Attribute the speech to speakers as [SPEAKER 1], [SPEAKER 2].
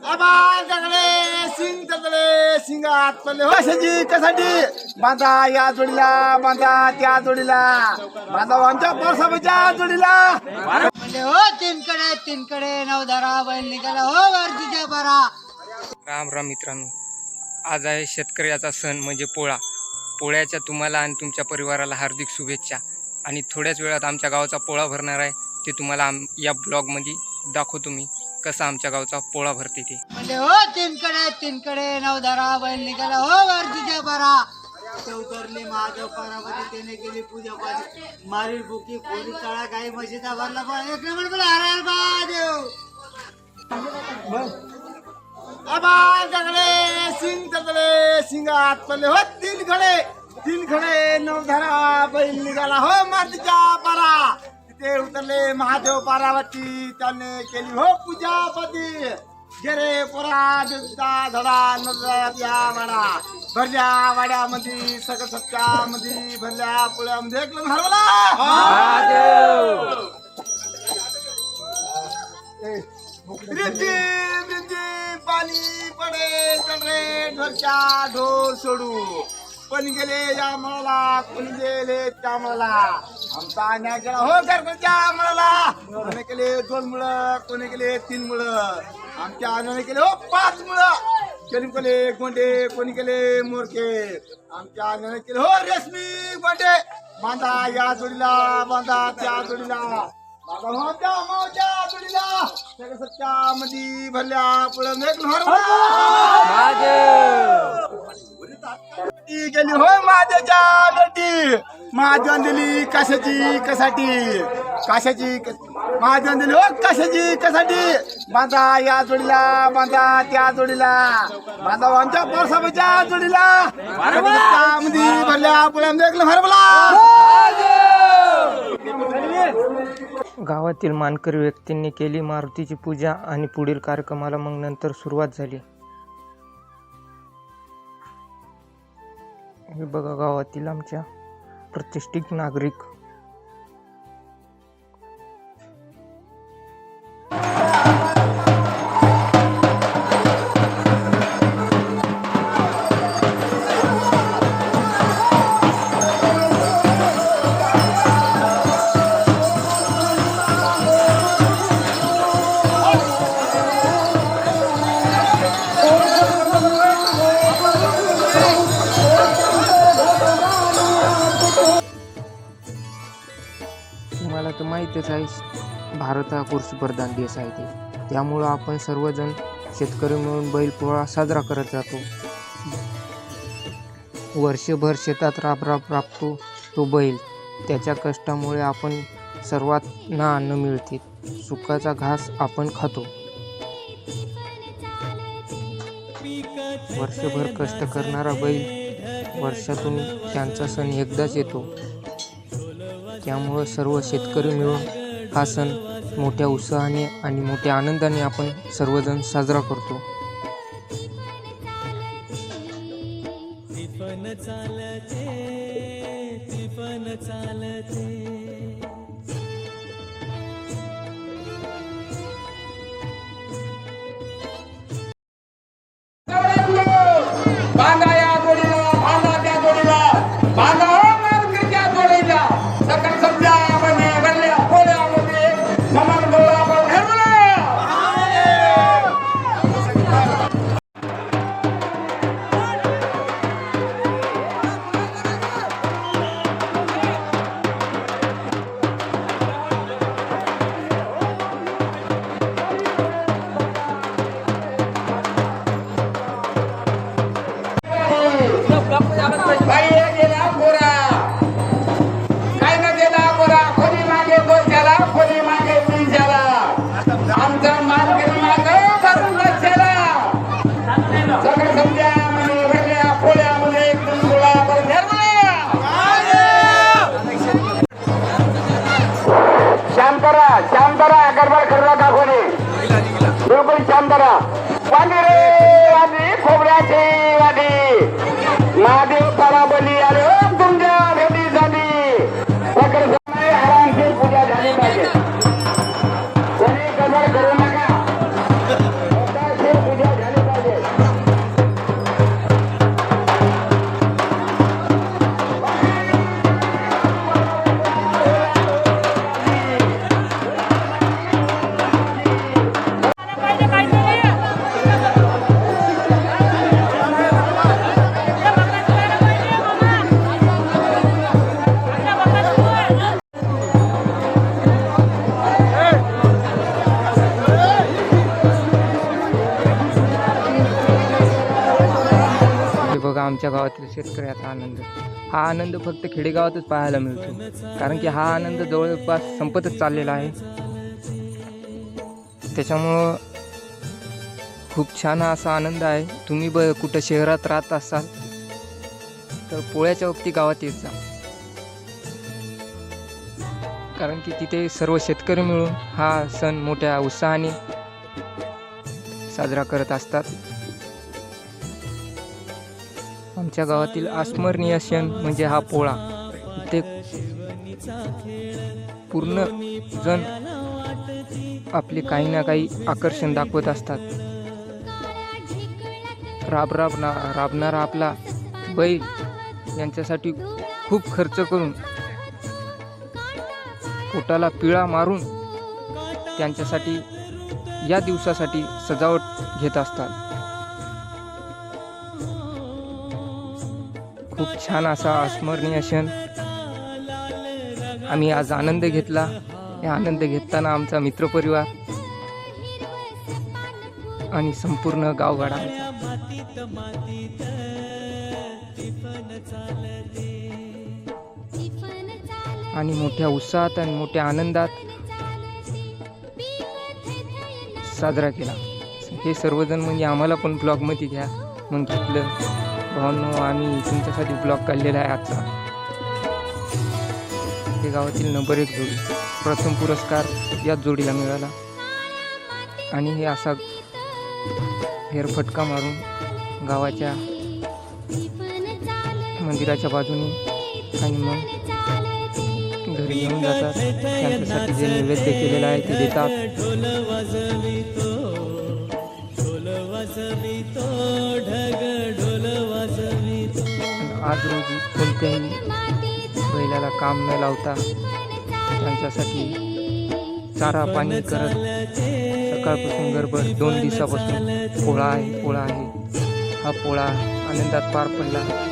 [SPEAKER 1] आबाळ जगले सिंग जगले सिंगात पडले हो कशाची कशाची बांधा या जोडीला बांधा त्या जोडीला बांधा आमच्या परसाबाच्या जोडीला
[SPEAKER 2] म्हणजे हो तीन कडे नवधारा बैल निघाला हो वरतीच्या बरा.
[SPEAKER 3] राम राम मित्रांनो, आज आहे शेतकऱ्याचा सण म्हणजे पोळा. पोळ्याच्या तुम्हाला आणि तुमच्या परिवाराला हार्दिक शुभेच्छा. आणि थोड्याच वेळात आमच्या गावाचा पोळा भरणार आहे, ते तुम्हाला या ब्लॉगमध्ये दाखवतो मी कसा आमच्या गावचा पोळा भरते ते.
[SPEAKER 2] म्हणजे हो तीन कडे नवधारा बैल निघाला हो वरतीच्या बरा. ते उतरली महादेव पारावती त्याने केली पूजा पाठी मारील बुकी पोरी तळा काही म्हशीचा भरला पण एक नंबर बोला हराल महादेव.
[SPEAKER 1] आबाळ जगले सिंग जगले सिंगात पडले हो तीन खडे नवधारा बैल निघाला हो मातीच्या पारा. तिथे उतरले महादेव पारावती त्याने केली हो पूजा पाठी गेरे पोरा देवता धडा नजरा वाडा भरल्या वाड्यामध्ये सगळं सत्यामध्ये भरल्या पोळ्यामध्ये एक लग्न हरवला पाणी पडे चढरे ढोलच्या ढोल सोडू कोणी गेले या मळाला कोणी गेले त्या मळाला आमचा अन्याय केला हो घरच्या मळाला. कोणी केले 2 मुळं कोणी केले 3 मुळं आमच्या अन्याने केले हो 5 मुळं. कोणी केले गोंडे कोणी केले मोरके आमच्या अन्याने केले हो रेशमी गोंडे. बांधा या जोडीला बांधा त्या जोडीला बाबा होत्या मावच्या जोडीला सगळं सत्यामध्ये भरल्या पुढे मेघ गेली हो माझ्याच्या बेटी महाजन दिली कशाची कशाची महाजन दिली हो कशाची कशाची बांधा या जोडीला बांधा त्या जोडीला बांधा आमच्या परसाबाच्या जोडीला मध्ये भरल्या पुढे मेघ हरवला.
[SPEAKER 3] गावातील मानकरी व्यक्तींनी केली मारुतीची पूजा आणि पुढील कार्यक्रमाला मग नंतर सुरुवात झाली. हे बघा गावातील आमच्या प्रतिष्ठित नागरिक. तुम्हाला तर माहीतच आहे, भारत हा कृषीप्रधान देश आहे ते, त्यामुळं आपण सर्वजण शेतकरी मिळून बैल पोळा साजरा करत जातो. वर्षभर शेतात राबतो तो बैल. त्याच्या कष्टामुळे आपण सर्वांना अन्न मिळते, सुकाचा घास आपण खातो. वर्षभर कष्ट करणारा बैल वर्षातून त्यांचा सण एकदाच येतो. त्यामुळं सर्व शेतकरी मिळून हा सण मोठ्या उत्साहाने आणि मोठ्या आनंदाने आपण सर्वजण साजरा करतो.
[SPEAKER 4] बांधा या जोडीला बांधा त्या जोडीला बांधा मानकरीच्या जोडीला सकल सत्यामध्ये भरल्या पोळ्यामध्ये समान गोळा भरवला. बाई गेला गोरा काय न गेला गोरा कोणी मागे 2 झाला कोणी मागे 3 झाला आमचा मानकरी मागे धरून बसला. सगळं समजा म्हणे भरल्या पोळ्यामध्ये एक गोळा भरल्या. शांतरा गडबड करू नका कोणी, बिलकुल शांतरा. वादी रे वादी खोबऱ्याची वादी महादेव पराबली आले तुमच्या भेटीसाठी सगळं आरामशीर पूजा झाली पाहिजे. कोणी गडबड करू नका.
[SPEAKER 3] आमच्या गावातील शेतकऱ्याचा आनंद. हा आनंद फक्त खेडेगावातच पाहायला मिळतो, कारण की हा आनंद जवळपास संपतच चाललेला आहे. त्याच्यामुळं खूप छान असा आनंद आहे. तुम्ही कुठं शहरात राहत असाल तर पोळ्याच्या वक्ती गावात येत जा, कारण की तिथे सर्व शेतकरी मिळून हा सण मोठ्या उत्साहाने साजरा करत असतात. आमच्या गावातील अस्मरणीय क्षण म्हणजे हा पोळा. इथे पूर्ण जण आपले काही ना काही आकर्षण दाखवत असतात. राबणारा आपला बैल यांच्यासाठी खूप खर्च करून पोटाला पिळा मारून त्यांच्यासाठी या दिवसासाठी सजावट घेत असतात. खूप छान असा अस्मरणीय क्षण आम्ही आज आनंद घेतला. या आनंद घेताना आमचा मित्रपरिवार आणि संपूर्ण गावगाडा आणि मोठ्या उत्साहात आणि मोठ्या आनंदात साजरा केला. हे सर्वजण म्हणजे आम्हाला पण ब्लॉगमध्ये घ्या. मग घेतलं. भावांनो, आम्ही तुमच्यासाठी ब्लॉग काढलेला आहे आजचा. ते गावातील नंबर 1 जोडी, प्रथम पुरस्कार याच जोडीला मिळाला. आणि हे असा फेरफटका मारून गावाच्या मंदिराच्या बाजूने आणि मग घरी घेऊन जातात. त्यांच्यासाठी जे नैवेद्य केलेलं आहे ते देतात. आज रोजी कोणत्याही बैलाला काम न लावता त्यांच्यासाठी चारा पाणी करत सकाळपासून गडबड 2 दिवसापासून पोळा आहे. हा पोळा आनंदात पार पडला.